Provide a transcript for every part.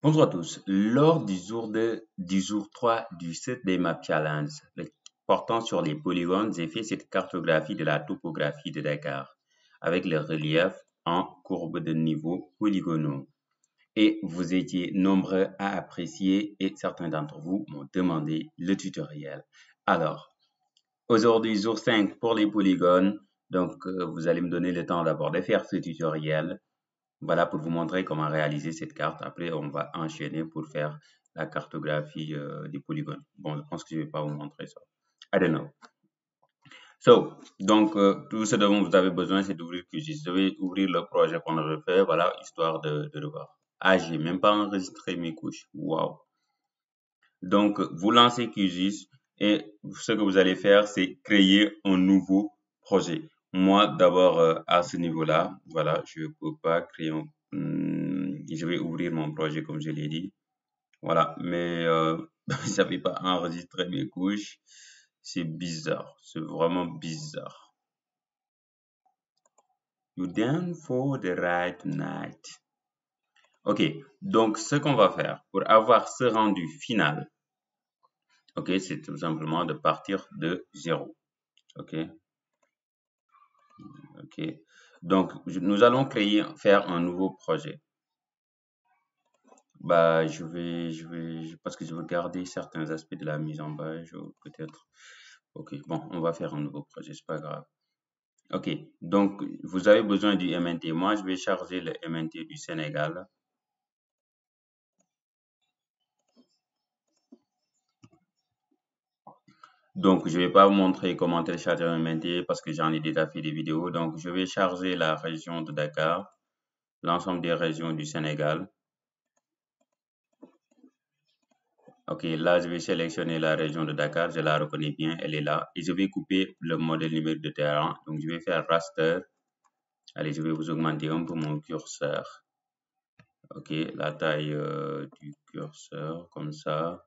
Bonjour à tous. Lors du jour 3 du 7 Day Map Challenge, portant sur les polygones, j'ai fait cette cartographie de la topographie de Dakar avec le relief en courbe de niveau polygonaux. Et vous étiez nombreux à apprécier et certains d'entre vous m'ont demandé le tutoriel. Alors, aujourd'hui, jour 5 pour les polygones. Donc, vous allez me donner le temps d'abord de faire ce tutoriel. Voilà pour vous montrer comment réaliser cette carte. Après, on va enchaîner pour faire la cartographie des polygones. Bon, je pense que je ne vais pas vous montrer ça. I don't know. Donc, tout ce dont vous avez besoin, c'est d'ouvrir QGIS. Je vais ouvrir le projet qu'on avait fait, voilà, histoire de le voir. Ah, j'ai même pas enregistré mes couches. Waouh. Donc, vous lancez QGIS et ce que vous allez faire, c'est créer un nouveau projet. Moi, d'abord, à ce niveau-là, voilà, je ne peux pas créer un... je vais ouvrir mon projet comme je l'ai dit. Voilà, mais je n'avais pas enregistré mes couches. C'est bizarre, c'est vraiment bizarre. You down for the right night. Ok, donc ce qu'on va faire pour avoir ce rendu final, ok, c'est tout simplement de partir de 0. Ok, ok. Donc, nous allons faire un nouveau projet. Bah, parce que je veux garder certains aspects de la mise en page, peut-être. Ok, bon, on va faire un nouveau projet, c'est pas grave. Ok, donc, vous avez besoin du MNT. Moi, je vais charger le MNT du Sénégal. Donc, je vais pas vous montrer comment télécharger un MNT parce que j'en ai déjà fait des vidéos. Donc, je vais charger la région de Dakar, l'ensemble des régions du Sénégal. Ok, là, je vais sélectionner la région de Dakar. Je la reconnais bien, elle est là. Et je vais couper le modèle numérique de terrain. Donc, je vais faire raster. Allez, je vais vous augmenter un peu mon curseur. Ok, la taille du curseur, comme ça.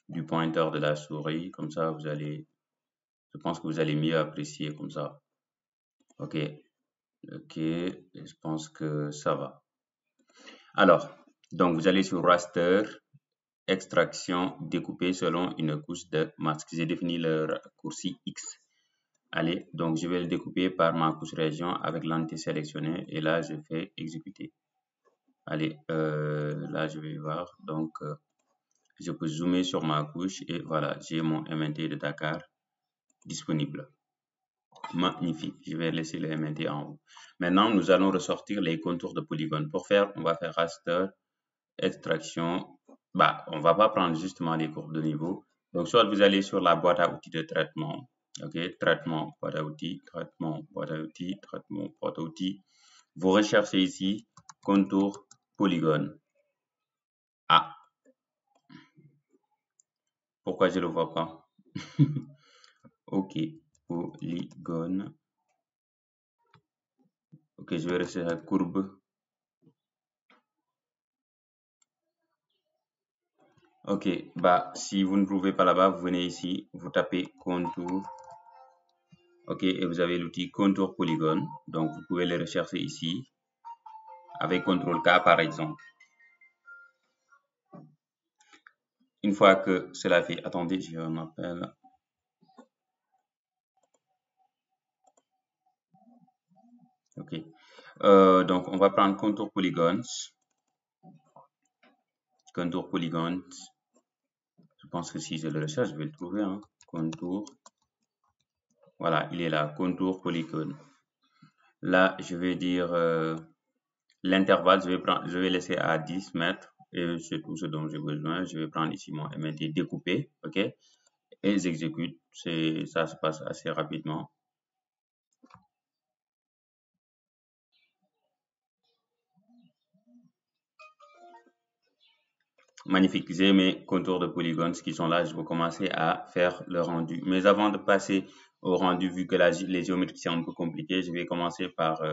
Du pointeur de la souris, comme ça, je pense que vous allez mieux apprécier comme ça. Ok, ok, je pense que ça va. Alors, donc vous allez sur raster, extraction, découper selon une couche de masque. J'ai défini le raccourci X. Allez, donc je vais le découper par ma couche région avec l'entité sélectionnée et là je fais exécuter. Allez, là je vais voir. Donc, je peux zoomer sur ma couche et voilà, j'ai mon MNT de Dakar disponible. Magnifique. Je vais laisser le MNT en haut. Maintenant, nous allons ressortir les contours de polygone. Pour faire, on va faire raster, extraction. Bah, on va pas prendre justement les courbes de niveau. Donc, soit vous allez sur la boîte à outils de traitement. OK, traitement, boîte à outils, traitement, boîte à outils, traitement, boîte à outils. Vous recherchez ici contour polygone. Ah, pourquoi je ne le vois pas? OK, polygone. OK, je vais rester à courbe. OK, bah, si vous ne trouvez pas là-bas, vous venez ici, vous tapez contour. OK, et vous avez l'outil contour polygone. Donc, vous pouvez le rechercher ici avec CTRL-K par exemple. Une fois que cela fait, attendez, j'ai un appel. OK. Donc, on va prendre contour polygones. Contour polygones. Je pense que si je le recherche, je vais le trouver. Hein. Contour. Voilà, il est là. Contour polygone. Là, je vais dire l'intervalle, je vais laisser à 10 mètres. Et c'est tout ce dont j'ai besoin. Je vais prendre ici mon MNT découpé. OK. Et j'exécute. Ça se passe assez rapidement. Magnifique, j'ai mes contours de polygones qui sont là. Je vais commencer à faire le rendu. Mais avant de passer au rendu, vu que les géométries sont un peu compliquées, je vais commencer par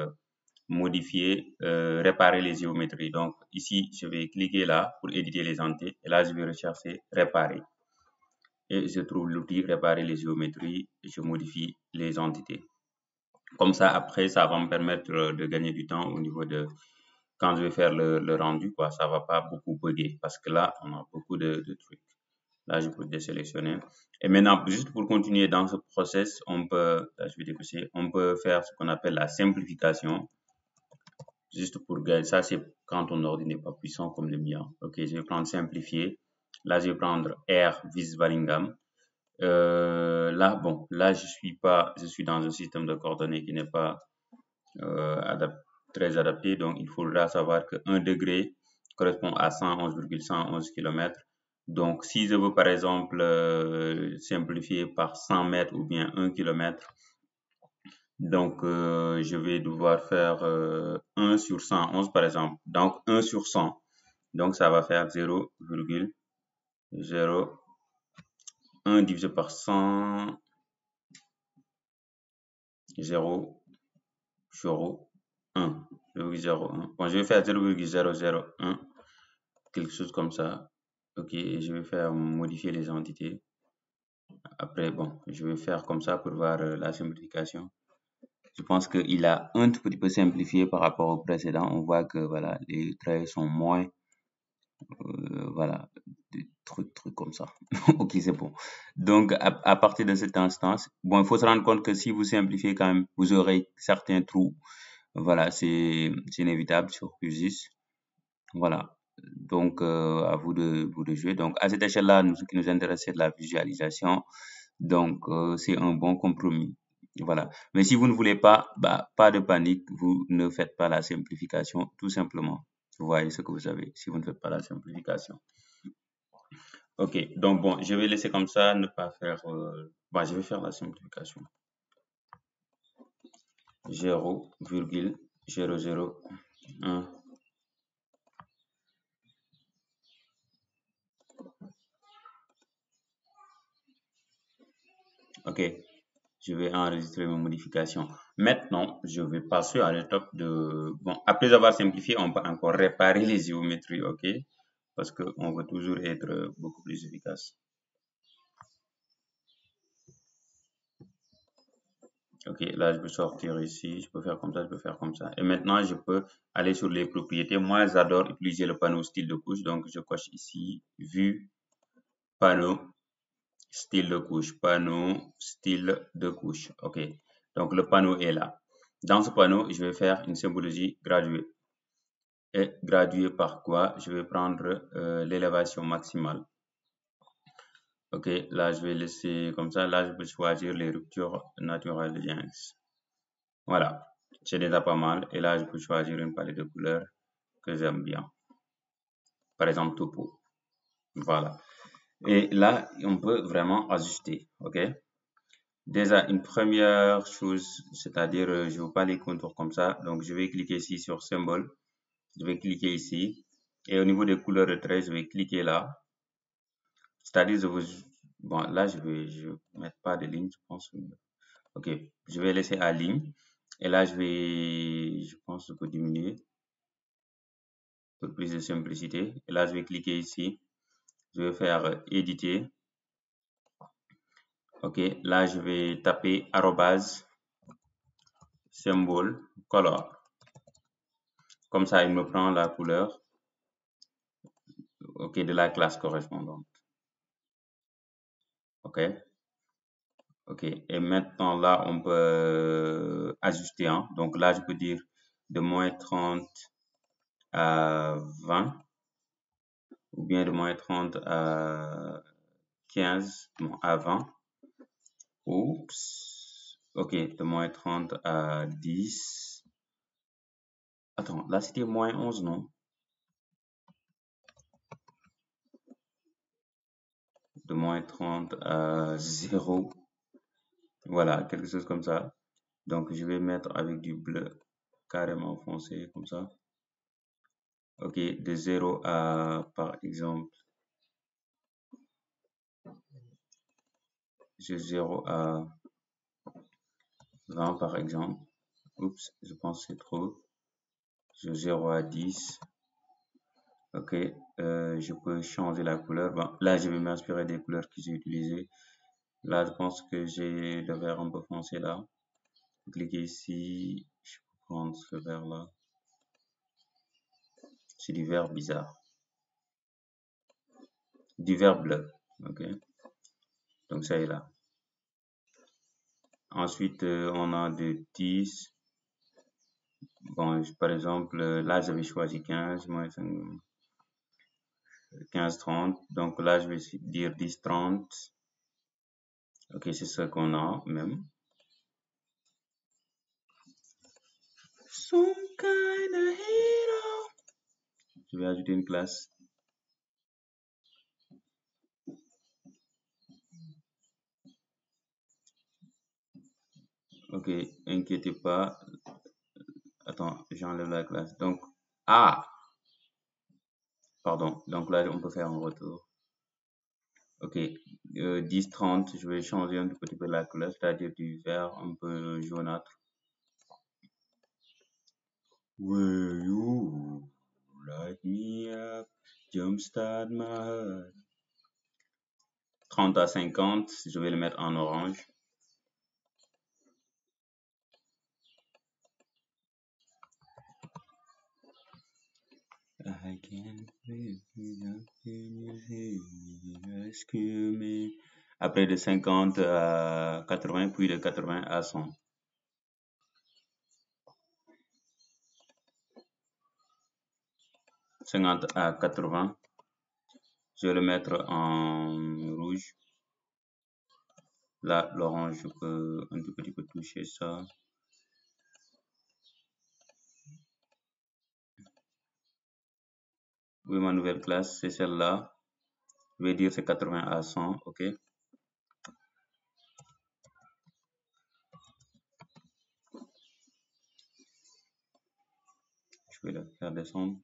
modifier, réparer les géométries. Donc ici, je vais cliquer là pour éditer les entités. Et là, je vais rechercher réparer. Et je trouve l'outil réparer les géométries. Je modifie les entités. Comme ça, après, ça va me permettre de gagner du temps au niveau de quand je vais faire le rendu, quoi, ça va pas beaucoup bugger parce que là, on a beaucoup de trucs. Là, je peux désélectionner. Et maintenant, juste pour continuer dans ce process, on peut, là, je vais dépousser, on peut faire ce qu'on appelle la simplification. Juste pour gagner, ça c'est quand ton ordi n'est pas puissant comme le mien. Ok, je vais prendre simplifier. Là, je vais prendre R vis Valingam. Là, bon, là, je suis dans un système de coordonnées qui n'est pas très adapté. Donc, il faudra savoir que 1 degré correspond à 111,111 km. Donc, si je veux, par exemple, simplifier par 100 mètres ou bien 1 km, donc, je vais devoir faire 1 sur 111, par exemple. Donc, 1 sur 100. Donc, ça va faire 0,01 divisé par 100, 0, 0,1. 0,01. Bon, je vais faire 0,001, quelque chose comme ça. Ok, et je vais faire modifier les entités. Après, bon, je vais faire comme ça pour voir la simplification. Je pense qu'il a un tout petit peu simplifié par rapport au précédent. On voit que voilà, les traits sont moins, voilà, des trucs comme ça. Ok, c'est bon. Donc, à partir de cette instance, bon, il faut se rendre compte que si vous simplifiez quand même, vous aurez certains trous. Voilà, c'est inévitable sur QGIS. Voilà. Donc, à vous de jouer. Donc, à cette échelle-là, ce qui nous intéresse, c'est de la visualisation. Donc, c'est un bon compromis. Voilà. Mais si vous ne voulez pas, bah, pas de panique, vous ne faites pas la simplification, tout simplement. Vous voyez ce que vous avez si vous ne faites pas la simplification. Ok, donc bon, je vais laisser comme ça, ne pas faire... bah, je vais faire la simplification. 0,001. Ok, je vais enregistrer mes modifications. Maintenant, je vais passer à l'étape de... Bon, après avoir simplifié, on peut encore réparer les géométries, ok? Parce qu'on veut toujours être beaucoup plus efficace. Ok, là, je peux sortir ici, je peux faire comme ça, je peux faire comme ça. Et maintenant, je peux aller sur les propriétés. Moi, j'adore utiliser le panneau style de couche. Donc, je coche ici, vue, panneau, style de couche, panneau, style de couche. Ok, donc le panneau est là. Dans ce panneau, je vais faire une symbologie graduée. Et graduée par quoi? Je vais prendre l'élévation maximale. Ok, là, je vais laisser comme ça. Là, je peux choisir les ruptures naturelles de Jenks. Voilà, c'est déjà pas mal. Et là, je peux choisir une palette de couleurs que j'aime bien. Par exemple, topo. Voilà. Et là, on peut vraiment ajuster. OK? Déjà, une première chose, c'est-à-dire, je ne veux pas les contours comme ça. Donc, je vais cliquer ici sur symbole. Je vais cliquer ici. Et au niveau des couleurs de trait, je vais cliquer là. C'est-à-dire, bon, là, je vais mettre pas de ligne, je pense. OK. Je vais laisser à ligne. Et là, je pense que je peux diminuer pour plus de simplicité. Et là, je vais cliquer ici. Je vais faire éditer. OK. Là, je vais taper arrobase symbole color. Comme ça, il me prend la couleur, OK, de la classe correspondante. OK. OK. Et maintenant, là, on peut ajuster. Hein. Donc là, je peux dire de moins 30 à 20 ou bien de moins 30 à 15, bon, à 20. Oups. OK, de moins 30 à 10. Attends, là, c'était moins 11, non? De moins 30 à 0. Voilà, quelque chose comme ça. Donc, je vais mettre avec du bleu carrément foncé, comme ça. OK, de 0 à, par exemple, de 0 à 20, par exemple. Oups, je pense que c'est trop. De 0 à 10. OK, je peux changer la couleur. Bon, là, je vais m'inspirer des couleurs que j'ai utilisées. Là, je pense que j'ai le vert un peu foncé là. Cliquez ici, je peux prendre ce vert là. C'est du vert bizarre. Du vert bleu. Ok. Donc ça est là. Ensuite, on a de 10. Bon, par exemple, là, j'avais choisi 15, moins 15, 30. Donc là, je vais dire 10, 30. Ok, c'est ça qu'on a même. Some kind of hero. Je vais ajouter une classe. Ok, inquiétez pas. Attends, j'enlève la classe. Donc, pardon. Donc là, on peut faire un retour. Ok, 10, 30, je vais changer un tout petit peu la couleur, c'est-à-dire du vert un peu jaunâtre. Will you light me up, jumpstart my heart. 30 à 50, je vais le mettre en orange. I can't breathe without you, rescue me. Après de 50 à 80, puis de 80 à 100. « 50 à 80. Je vais le mettre en rouge. Là, l'orange, je peux un tout petit peu toucher ça. Oui, ma nouvelle classe, c'est celle-là. Je vais dire c'est 80 à 100, ok. Je vais la faire descendre.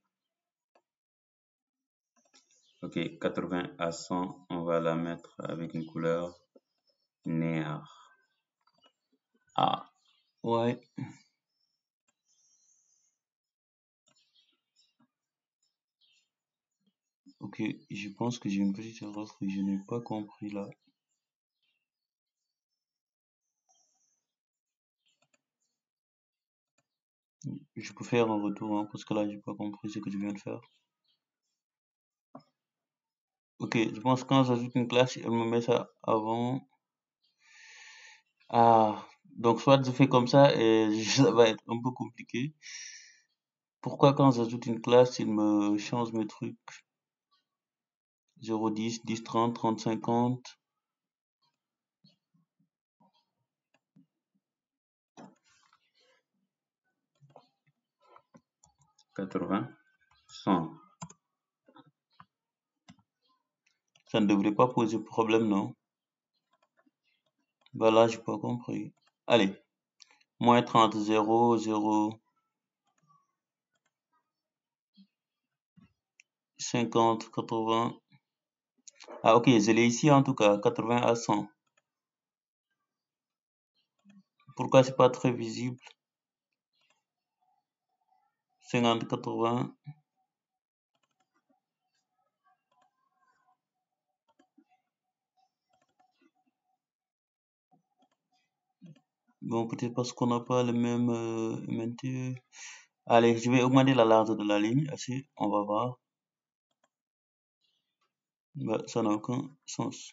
Ok, 80 à 100, on va la mettre avec une couleur noire. Ah, ouais. Ok, je pense que j'ai une petite erreur que je n'ai pas compris là. Je peux faire un retour, hein, parce que là, j'ai pas compris ce que je viens de faire. Ok, je pense que quand j'ajoute une classe, elle me met ça avant. Donc soit je fais comme ça et ça va être un peu compliqué. Pourquoi quand j'ajoute une classe, il me change mes trucs? 0, 10, 10, 30, 30, 50. « 80, 100. Ça ne devrait pas poser problème, non? Bah là, j'ai pas compris. Allez, moins 30, 0, 0, 50, 80. Ah ok, je l'ai ici en tout cas, 80 à 100. Pourquoi c'est pas très visible? 50, 80. Bon, peut-être parce qu'on n'a pas le même MNT. Allez, je vais augmenter la largeur de la ligne. Ainsi, on va voir. Bah, ça n'a aucun sens.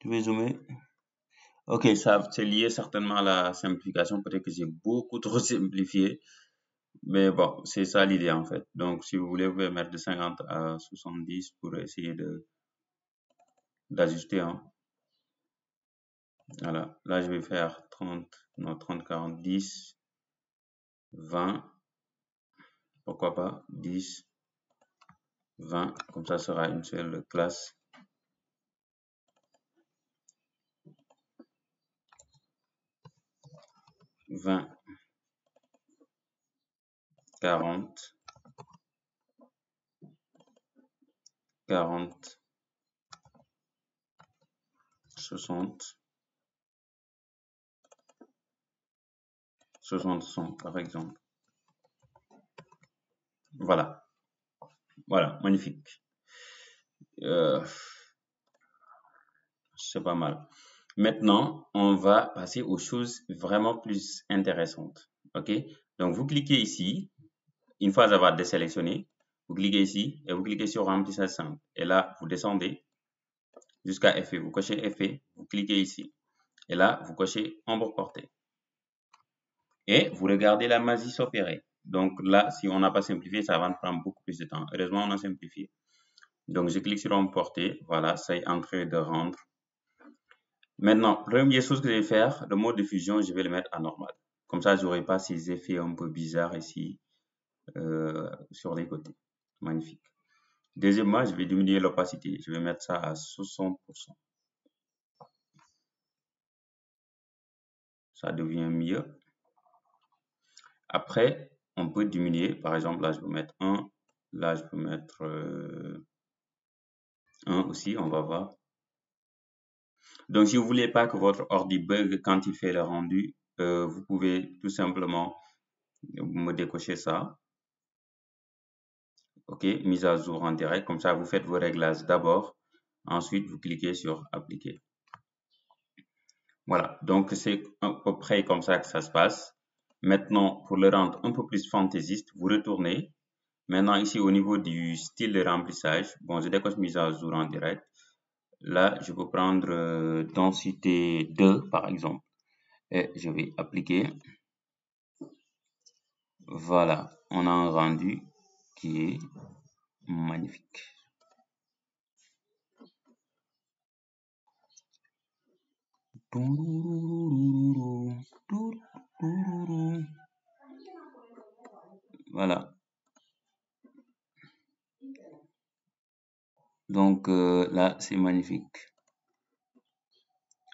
Je vais zoomer. Ok, ça c'est lié certainement à la simplification. Peut-être que j'ai beaucoup trop simplifié. Mais bon, c'est ça l'idée en fait. Donc, si vous voulez, vous pouvez mettre de 50 à 70 pour essayer d'ajuster. Hein. Voilà. Là, je vais faire 30, non, 30, 40, 10, 20. Pourquoi pas 10, 20. Comme ça sera une seule classe. 20, 40, 40, 60, 60, 100 par exemple. Voilà. Voilà, magnifique. C'est pas mal. Maintenant, on va passer aux choses vraiment plus intéressantes. OK? Donc, vous cliquez ici. Une fois avoir désélectionné, vous cliquez ici et vous cliquez sur remplissage simple. Et là, vous descendez jusqu'à effet. Vous cochez effet, vous cliquez ici. Et là, vous cochez ombre portée. Et vous regardez la magie s'opérer. Donc là, si on n'a pas simplifié, ça va nous prendre beaucoup plus de temps. Heureusement, on a simplifié. Donc, je clique sur ombre portée. Voilà, ça est en train de rendre. Maintenant, première chose que je vais faire, le mode de fusion, je vais le mettre à normal. Comme ça, je n'aurai pas ces effets un peu bizarres ici sur les côtés. Magnifique. Deuxièmement, je vais diminuer l'opacité. Je vais mettre ça à 60%. Ça devient mieux. Après, on peut diminuer. Par exemple, là, je peux mettre 1. Là, je peux mettre 1 aussi. On va voir. Donc, si vous voulez pas que votre ordi bug quand il fait le rendu, vous pouvez tout simplement me décocher ça. OK, mise à jour en direct. Comme ça, vous faites vos réglages d'abord. Ensuite, vous cliquez sur appliquer. Voilà, donc c'est à peu près comme ça que ça se passe. Maintenant, pour le rendre un peu plus fantaisiste, vous retournez. Maintenant, ici, au niveau du style de remplissage, bon, je décoche mise à jour en direct. Là, je peux prendre densité 2, par exemple. Et je vais appliquer. Voilà, on a un rendu qui est magnifique. Voilà. Donc là, c'est magnifique.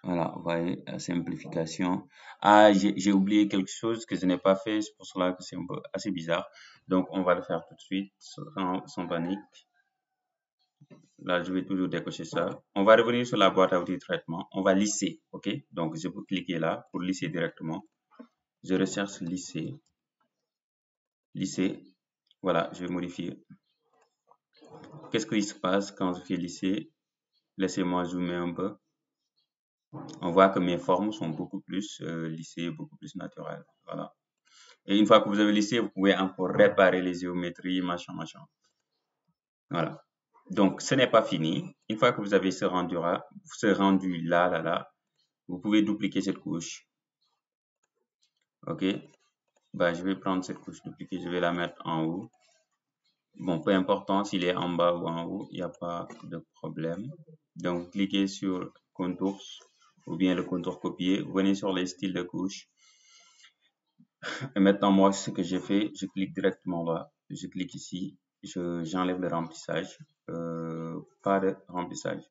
Voilà, vous voyez la simplification. Ah, j'ai oublié quelque chose que je n'ai pas fait, c'est pour cela que c'est un peu assez bizarre. Donc, on va le faire tout de suite, sans panique. Là, je vais toujours décocher ça. On va revenir sur la boîte à outils de traitement. On va lisser, OK? Donc, je peux cliquer là pour lisser directement. Je recherche lisser. Lisser. Voilà, je vais modifier. Qu'est-ce qui se passe quand je fais lisser? Laissez-moi zoomer un peu. On voit que mes formes sont beaucoup plus lissées, beaucoup plus naturelles. Voilà. Et une fois que vous avez lissé, vous pouvez encore réparer les géométries, machin. Voilà. Donc, ce n'est pas fini. Une fois que vous avez ce rendu là, vous pouvez dupliquer cette couche. OK. Bah, je vais prendre cette couche dupliquée, je vais la mettre en haut. Bon, peu importe s'il est en bas ou en haut, il n'y a pas de problème. Donc, cliquez sur Contours ou bien le contour copier. Venez sur les styles de couche. Et maintenant, moi, ce que j'ai fait, je clique directement là. Je clique ici. J'enlève le remplissage. Pas de remplissage.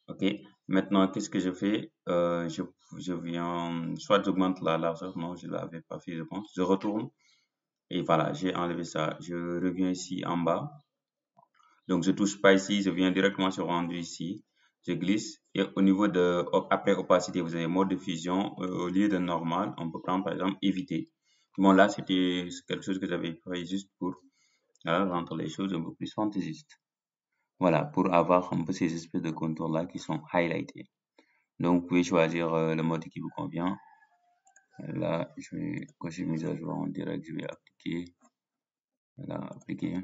OK. Maintenant, qu'est-ce que je fais? Je viens, soit j'augmente la largeur. Non, je ne l'avais pas fait, je pense. Je retourne. Et voilà, j'ai enlevé ça. Je reviens ici en bas. Donc, je touche pas ici. Je viens directement sur rendu ici. Je glisse. Et au niveau de, après opacité, vous avez mode de fusion. Au lieu de normal, on peut prendre par exemple éviter. Bon, là, c'était quelque chose que j'avais fait juste pour rendre les choses un peu plus fantaisistes. Voilà, pour avoir un peu ces espèces de contours-là qui sont highlightés. Donc, vous pouvez choisir le mode qui vous convient. Là, je vais cocher mise à jour en direct, je vais appliquer. Voilà, appliquer.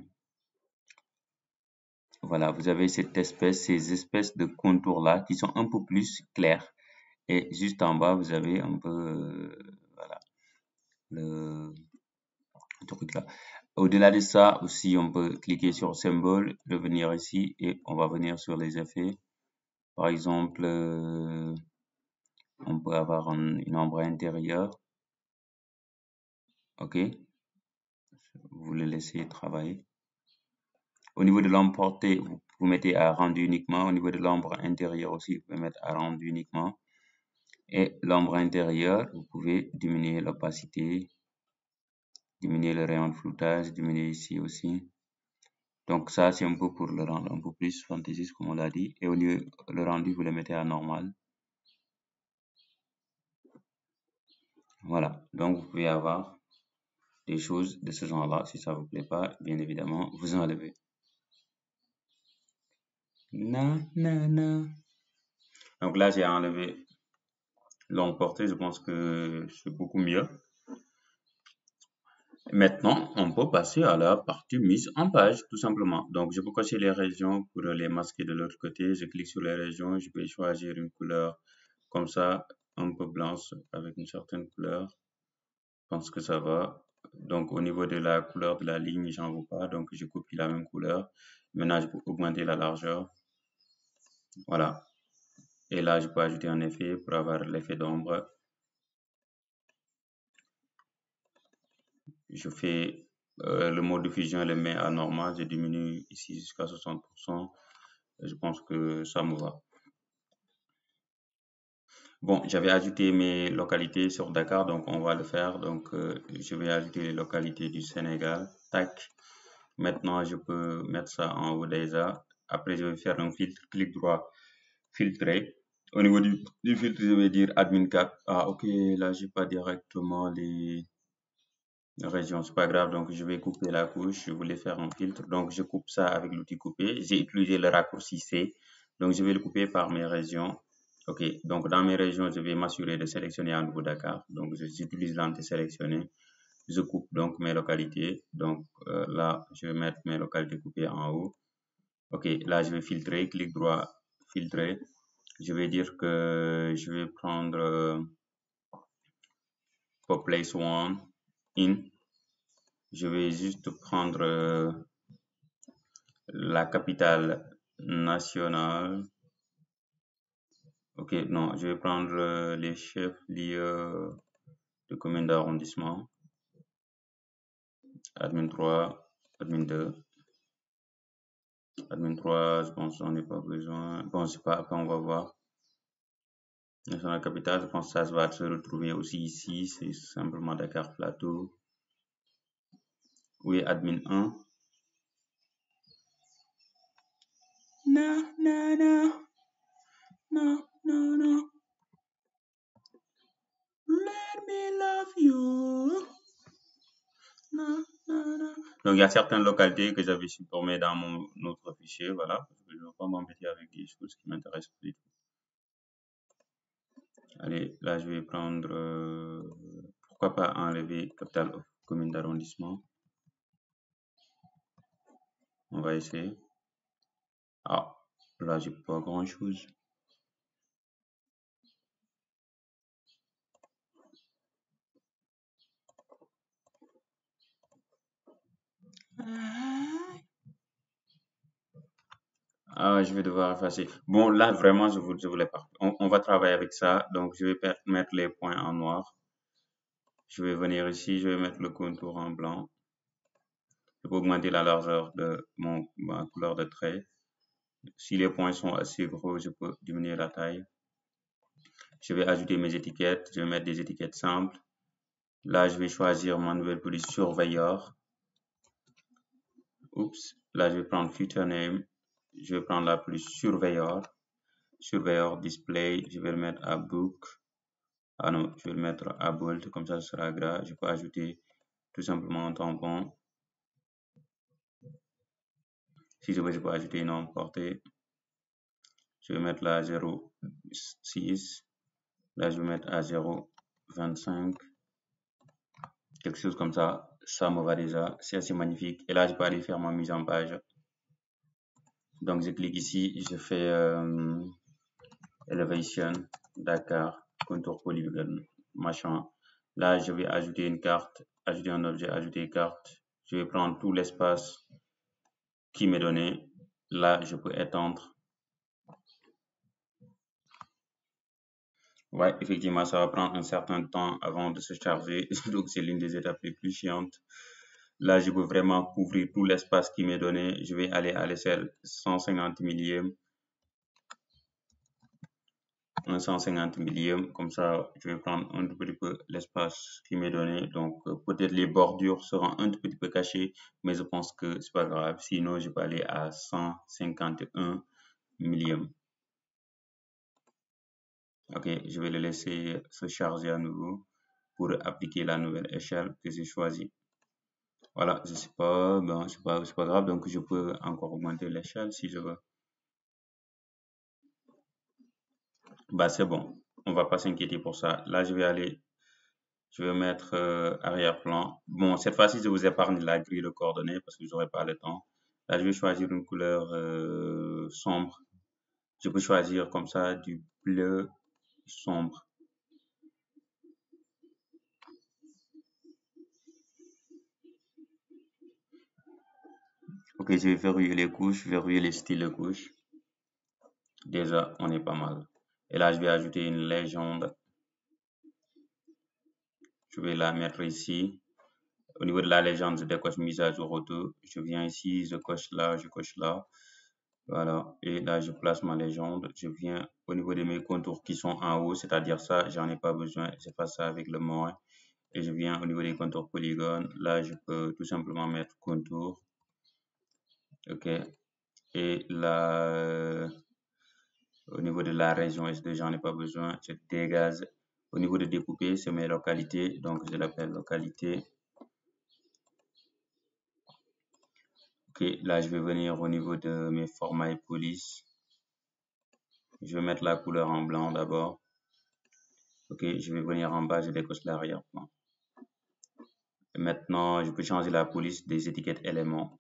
Voilà, vous avez ces espèces de contours-là qui sont un peu plus clairs. Et juste en bas, vous avez un peu, voilà, le truc là. Au-delà de ça aussi, on peut cliquer sur symbole, revenir ici et on va venir sur les effets. Par exemple, on peut avoir une ombre intérieure. OK. Vous le laissez travailler. Au niveau de l'ombre portée, vous mettez à rendu uniquement. Au niveau de l'ombre intérieure aussi, vous pouvez mettre à rendu uniquement. Et l'ombre intérieure, vous pouvez diminuer l'opacité, diminuer le rayon de floutage, diminuer ici aussi. Donc ça, c'est un peu pour le rendre un peu plus fantaisiste, comme on l'a dit. Et au lieu le rendu, vous le mettez à normal. Voilà. Donc vous pouvez avoir des choses de ce genre-là. Si ça vous plaît pas, bien évidemment, vous enlevez. Donc là, j'ai enlevé Longue portée, je pense que c'est beaucoup mieux. Maintenant, on peut passer à la partie mise en page, tout simplement. Donc, je peux cocher les régions pour les masquer de l'autre côté. Je clique sur les régions, je peux choisir une couleur comme ça, un peu blanche avec une certaine couleur. Je pense que ça va. Donc, au niveau de la couleur de la ligne, j'en veux pas. Donc, je copie la même couleur. Maintenant, je peux augmenter la largeur. Voilà. Et là, je peux ajouter un effet pour avoir l'effet d'ombre. Je fais le mode de fusion, je le mets à normal. Je diminue ici jusqu'à 60%. Je pense que ça me va. Bon, j'avais ajouté mes localités sur Dakar, donc on va le faire. Donc, je vais ajouter les localités du Sénégal. Tac. Maintenant, je peux mettre ça en haut déjà. Après, je vais faire un filtre, clic droit, filtrer. Au niveau du filtre, je vais dire admin 4. Ah, ok, là, j'ai pas directement les régions, c'est pas grave. Donc, je vais couper la couche. Je voulais faire un filtre. Donc, je coupe ça avec l'outil couper. J'ai utilisé le raccourci C. Donc, je vais le couper par mes régions. Ok, donc dans mes régions, je vais m'assurer de sélectionner à nouveau Dakar. Donc, j'utilise l'anti-sélectionner. Je coupe donc mes localités. Donc, là, je vais mettre mes localités coupées en haut. Ok, là, je vais filtrer. Clic droit, filtrer. Je vais dire que je vais prendre Populace One in. Je vais juste prendre la capitale nationale. Ok, non, je vais prendre les chefs-lieux de communes d'arrondissement. Admin 3, admin 2. Admin 3, je pense qu'on n'en ai pas besoin. Bon, c'est pas, après on va voir. National Capital, je pense que ça va se retrouver aussi ici. C'est simplement Dakar Plateau. Oui, admin 1. Non, non, non. Non, non, non. Let me love you. Non, non, non. Donc, il y a certaines localités que j'avais supprimées dans mon autre fichier, voilà, parce que je ne veux pas m'embêter avec des choses qui m'intéressent plus. Allez, là, je vais prendre, pourquoi pas enlever capital of commune d'arrondissement. On va essayer. Ah, là, j'ai pas grand chose. Ah, je vais devoir effacer. Bon, là, vraiment, je voulais pas. On va travailler avec ça. Donc, je vais mettre les points en noir. Je vais venir ici, je vais mettre le contour en blanc. Je peux augmenter la largeur de ma couleur de trait. Si les points sont assez gros, je peux diminuer la taille. Je vais ajouter mes étiquettes. Je vais mettre des étiquettes simples. Là, je vais choisir ma nouvelle police surveilleur. Oups. Là, je vais prendre future name. Je vais prendre la police surveilleur. Surveilleur display. Je vais le mettre à book. Ah non, je vais le mettre à bold. Comme ça, ce sera gras. Je peux ajouter tout simplement un tampon. Si je veux, je peux ajouter une norme portée. Je vais mettre là 0,6. Là, je vais mettre à 0,25. Quelque chose comme ça. Ça me va déjà. C'est assez magnifique. Et là, je peux aller faire ma mise en page. Donc, je clique ici. Je fais Elevation, Dakar, contour polygone, machin. Là, je vais ajouter une carte, ajouter un objet, ajouter carte. Je vais prendre tout l'espace qui m'est donné. Là, je peux étendre. Ouais, effectivement, ça va prendre un certain temps avant de se charger. Donc, c'est l'une des étapes les plus chiantes. Là, je peux vraiment couvrir tout l'espace qui m'est donné. Je vais aller à l'échelle 150 millième. Un 150 millième, comme ça, je vais prendre un tout petit peu l'espace qui m'est donné. Donc, peut-être les bordures seront un tout petit peu cachées, mais je pense que c'est pas grave. Sinon, je peux aller à 151 millième. Ok, je vais le laisser se charger à nouveau pour appliquer la nouvelle échelle que j'ai choisie. Voilà, je sais pas, ben, c'est pas grave, donc je peux encore augmenter l'échelle si je veux. Bah, c'est bon. on va pas s'inquiéter pour ça. Là, je vais mettre arrière-plan. Bon, cette fois-ci, je vous épargne la grille de coordonnées parce que je n'aurai pas le temps. Là, je vais choisir une couleur sombre. Je peux choisir comme ça du bleu sombre. Ok, je vais verrouiller les couches, verrouiller les styles de couches. Déjà, on est pas mal. Et là, je vais ajouter une légende. Je vais la mettre ici. Au niveau de la légende, je décoche mise à jour auto. Je viens ici, je coche là, je coche là. Voilà. Et là, je place ma légende. Je viens au niveau de mes contours qui sont en haut, c'est-à-dire ça, j'en ai pas besoin. Je fais ça avec le moins. Et je viens au niveau des contours polygones. Là, je peux tout simplement mettre contour. OK. Et là, au niveau de la région SD, j'en ai pas besoin. Je dégage. Au niveau de découper, c'est mes localités. Donc, je l'appelle localité. Ok, là, je vais venir au niveau de mes formats et polices. Je vais mettre la couleur en blanc d'abord. Ok, je vais venir en bas, je décoche l'arrière-plan. Maintenant, je peux changer la police des étiquettes éléments.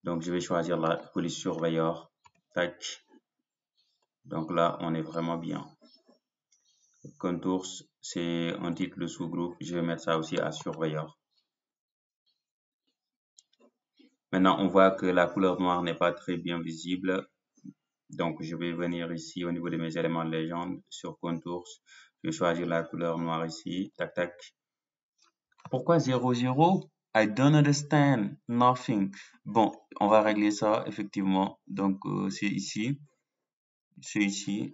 Donc, je vais choisir la police surveilleur. Tac. Donc là, on est vraiment bien. Contours, c'est un titre de sous-groupe. Je vais mettre ça aussi à surveilleur. Maintenant, on voit que la couleur noire n'est pas très bien visible. Donc, je vais venir ici au niveau de mes éléments de légende sur contours. Je vais choisir la couleur noire ici. Tac, tac. Pourquoi 0,0? I don't understand. Nothing. Bon, on va régler ça, effectivement. Donc, c'est ici. C'est ici.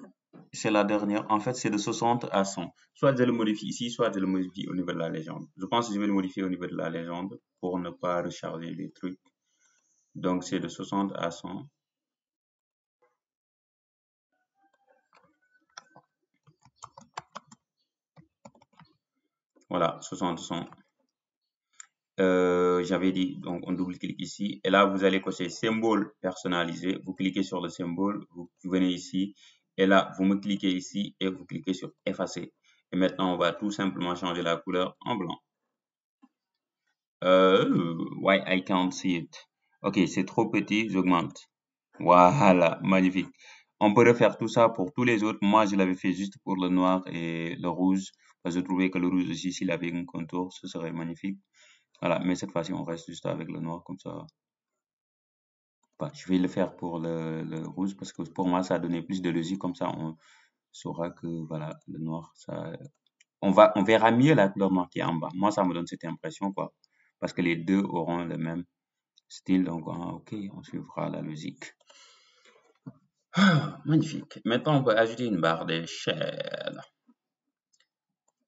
C'est la dernière. En fait, c'est de 60 à 100. Soit je le modifie ici, soit je le modifie au niveau de la légende. Je pense que je vais le modifier au niveau de la légende pour ne pas recharger les trucs. Donc, c'est de 60 à 100. Voilà, 60, 100. J'avais dit, donc on double-clique ici. Et là, vous allez cocher symbole personnalisé. Vous cliquez sur le symbole, vous venez ici. Et là, vous me cliquez ici et vous cliquez sur effacer. Et maintenant, on va tout simplement changer la couleur en blanc. Why I can't see it? Ok, c'est trop petit, j'augmente. Voilà, magnifique. On peut refaire tout ça pour tous les autres. Moi, je l'avais fait juste pour le noir et le rouge. Parce que je trouvais que le rouge aussi, s'il avait un contour, ce serait magnifique. Voilà, mais cette fois-ci, on reste juste avec le noir comme ça. Bah, je vais le faire pour le rouge parce que pour moi, ça a donné plus de logique. Comme ça, on saura que voilà, le noir, ça, on verra mieux la couleur noire qui est en bas. Moi, ça me donne cette impression, quoi. Parce que les deux auront le même style. Donc, ok, on suivra la logique. Ah, magnifique. Maintenant, on peut ajouter une barre d'échelle.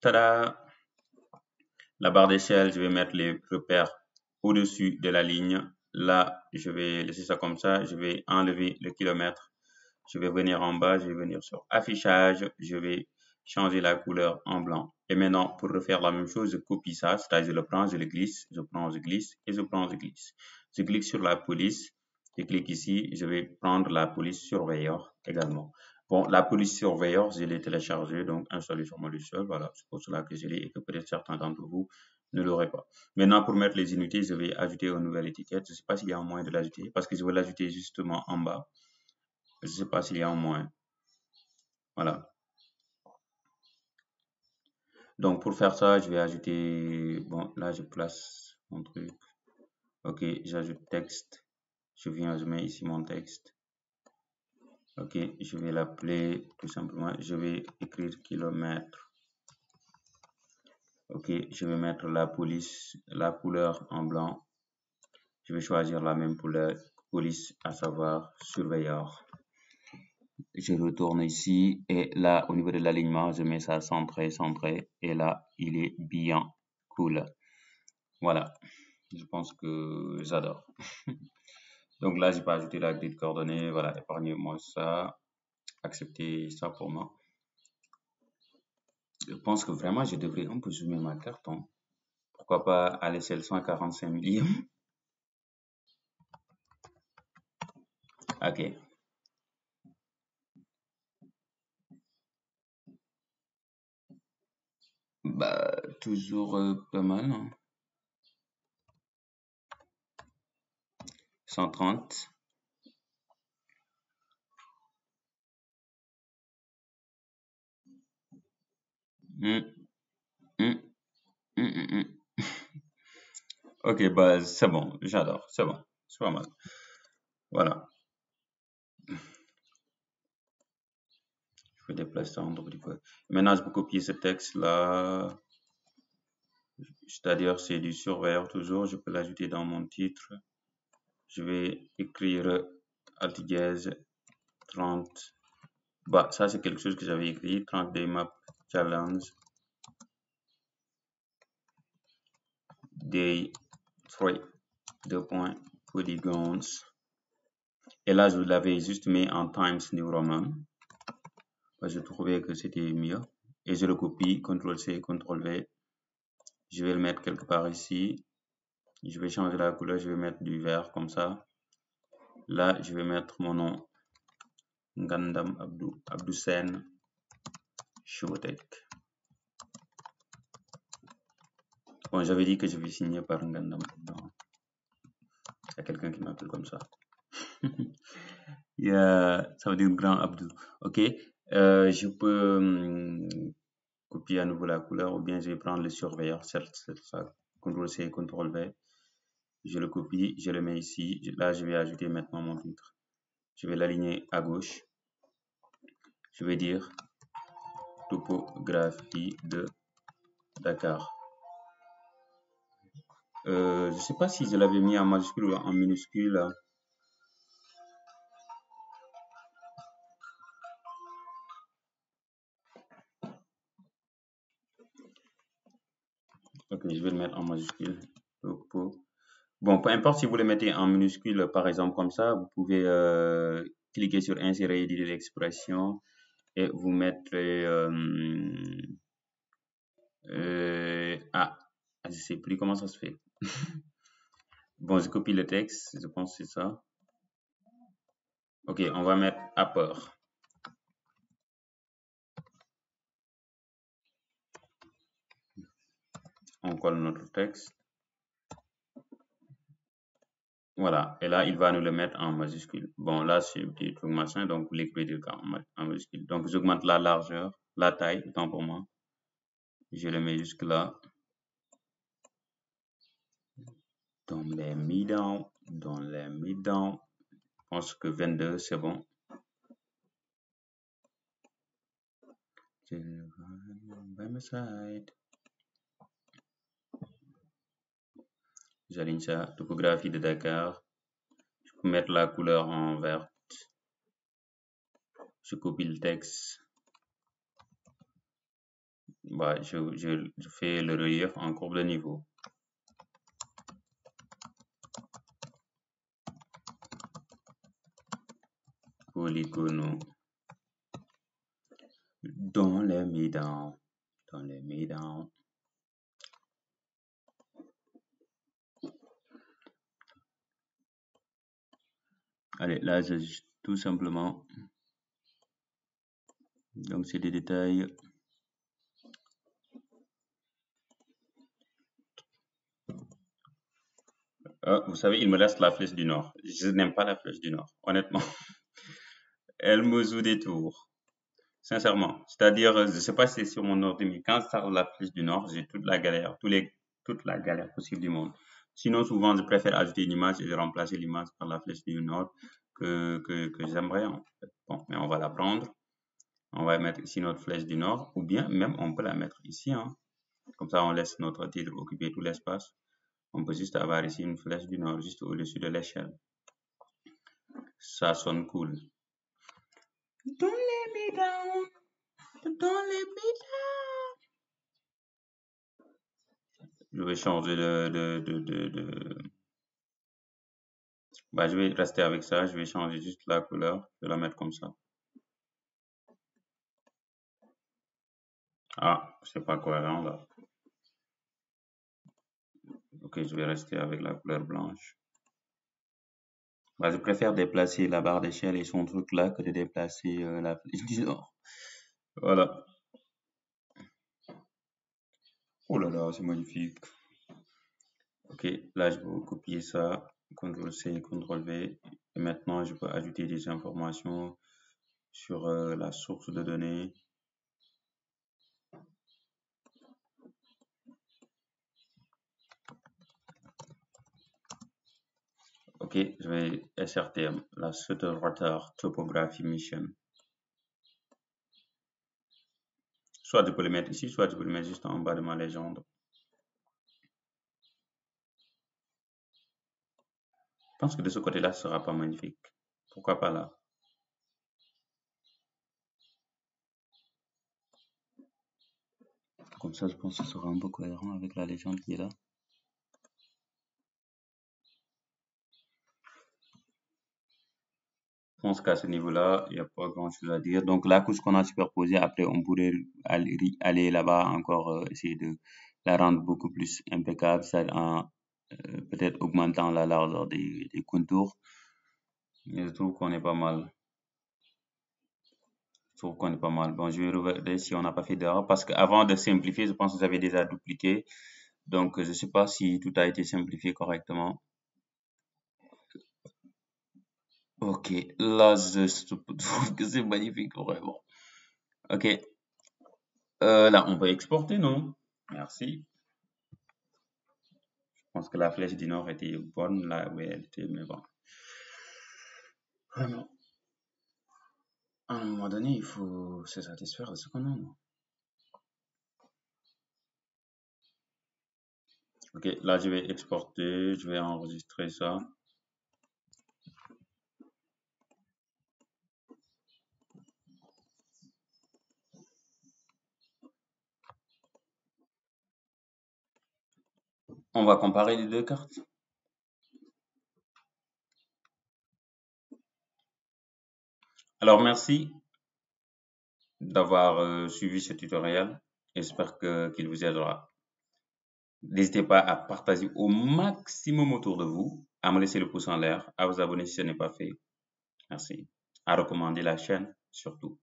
Tada! La barre d'échelle, je vais mettre les repères au-dessus de la ligne. Là, je vais laisser ça comme ça. Je vais enlever le kilomètre. Je vais venir en bas. Je vais venir sur affichage. Je vais changer la couleur en blanc. Et maintenant, pour refaire la même chose, je copie ça. C'est-à-dire, je le prends, je le glisse. Je prends, je glisse. Et je prends, je glisse. Je clique sur la police. Je clique ici. Je vais prendre la police surveilleur également. Bon, la police surveilleur, je l'ai téléchargé, donc installé sur mon logiciel. Voilà, c'est pour cela que je l'ai et que peut-être certains d'entre vous ne l'auraient pas. Maintenant, pour mettre les unités, je vais ajouter une nouvelle étiquette. Je ne sais pas s'il y a un moyen de l'ajouter parce que je vais l'ajouter justement en bas. Je ne sais pas s'il y a un moyen. Voilà. Donc, pour faire ça, je vais ajouter. Bon, là, je place mon truc. Ok, j'ajoute texte. Je viens, je mets ici mon texte. Ok, je vais l'appeler tout simplement. Je vais écrire kilomètre. Ok, je vais mettre la police, la couleur en blanc. Je vais choisir la même couleur, police, à savoir surveilleur. Je retourne ici et là, au niveau de l'alignement, je mets ça centré, centré. Et là, il est bien cool. Voilà, je pense que j'adore. Donc là, j'ai pas ajouté la grille de coordonnées. Voilà, épargnez-moi ça. Acceptez ça pour moi. Je pense que vraiment, je devrais un peu zoomer ma carte. Hein. Pourquoi pas à l'échelle 145 millions. Ok. Bah, toujours pas mal, hein. 130. Hum, hum, hum, hum, hum. Ok, bah, c'est bon, j'adore, c'est bon, c'est pas mal. Voilà, je vais déplacer un petit peu. Maintenant, je peux copier ce texte-là, c'est-à-dire c'est du surveilleur toujours, je peux l'ajouter dans mon titre. Je vais écrire alt dièse 30. Bah, ça c'est quelque chose que j'avais écrit, 30 day map challenge day 3, 2 points, polygons. Et là, je l'avais juste mis en Times New Roman. Je trouvais que c'était mieux. Et je le copie, CTRL-C, CTRL-V. Je vais le mettre quelque part ici. Je vais changer la couleur, je vais mettre du vert comme ça. Là, je vais mettre mon nom. Ngandam Abdou Sen Showtech. Bon, j'avais dit que je vais signer par Ngandam Abdou. Il y a quelqu'un qui m'appelle comme ça. Ça veut dire grand Abdou. Ok. Je peux copier à nouveau la couleur ou bien je vais prendre le surveilleur. Certes, c'est ça. CTRL-C, CTRL-V. Je le copie, je le mets ici. Là, je vais ajouter maintenant mon titre. Je vais l'aligner à gauche. Je vais dire topographie de Dakar. Je ne sais pas si je l'avais mis en majuscule ou en minuscule. Ok, je vais le mettre en majuscule. Topo. Bon, peu importe si vous le mettez en minuscule, par exemple comme ça, vous pouvez cliquer sur insérer éditer l'expression et vous mettrez je sais plus comment ça se fait. Bon, je copie le texte, je pense que c'est ça. Ok, on va mettre upper. On colle notre texte. Voilà, et là, il va nous le mettre en majuscule. Bon, là, c'est une petite machin, donc vous l'écrivez en majuscule. Donc, j'augmente la largeur, la taille, autant pour moi. Je le mets jusque là. Dans les mi-dents, je pense que 22, c'est bon. J'aligne ça, topographie de Dakar. Je peux mettre la couleur en vert. Je copie le texte. Bah, je fais le relief en courbe de niveau. Polygono. Dans les mi-dents. Allez, là, tout simplement. Donc, c'est des détails. Vous savez, il me reste la flèche du nord. Je n'aime pas la flèche du nord, honnêtement. Elle me joue des tours. Sincèrement. C'est-à-dire, je ne sais pas si c'est sur mon ordi, mais quand ça la flèche du nord, j'ai toute la galère, toute la galère possible du monde. Sinon, souvent, je préfère ajouter une image et je remplacer l'image par la flèche du nord que j'aimerais en fait. Bon, mais on va la prendre. On va mettre ici notre flèche du nord, ou bien même on peut la mettre ici, hein. Comme ça, on laisse notre titre occuper tout l'espace. On peut juste avoir ici une flèche du nord, juste au-dessus de l'échelle. Ça sonne cool. Don't let me down. Don't let me down. Je vais changer Bah, je vais rester avec ça. Je vais changer juste la couleur. Je vais la mettre comme ça. Ah, c'est pas cohérent là. Ok, je vais rester avec la couleur blanche. Bah, je préfère déplacer la barre d'échelle et son truc là que de déplacer la flèche du nord. Voilà. Oh là là, c'est magnifique. Ok, là je vais copier ça, CTRL-C, CTRL-V. Et maintenant, je peux ajouter des informations sur la source de données. Ok, je vais insérer la Sutterwater Topography Mission. Soit je peux le mettre ici, soit je peux le mettre juste en bas de ma légende. Je pense que de ce côté-là, ce sera pas magnifique. Pourquoi pas là? Comme ça, je pense que ce sera un peu cohérent avec la légende qui est là. Je pense qu'à ce niveau-là, il n'y a pas grand-chose à dire. Donc, la couche qu'on a superposée, après, on pourrait aller là-bas encore essayer de la rendre beaucoup plus impeccable, ça en peut-être augmentant la largeur des contours. Mais je trouve qu'on est pas mal. Je trouve qu'on est pas mal. Bon, je vais regarder si on n'a pas fait d'erreur parce qu'avant de simplifier, je pense que vous avez déjà dupliqué. Donc, je ne sais pas si tout a été simplifié correctement. Ok, là, je trouve que c'est magnifique, vraiment. Ok, là, on peut exporter, non? Merci. Je pense que la flèche du nord était bonne là où elle était, mais bon. Vraiment. À un moment donné, il faut se satisfaire de ce qu'on a, non? Ok, là, je vais exporter, je vais enregistrer ça. On va comparer les deux cartes. Alors, merci d'avoir suivi ce tutoriel. J'espère qu'il vous aidera. N'hésitez pas à partager au maximum autour de vous, à me laisser le pouce en l'air, à vous abonner si ce n'est pas fait. Merci. À recommander la chaîne surtout.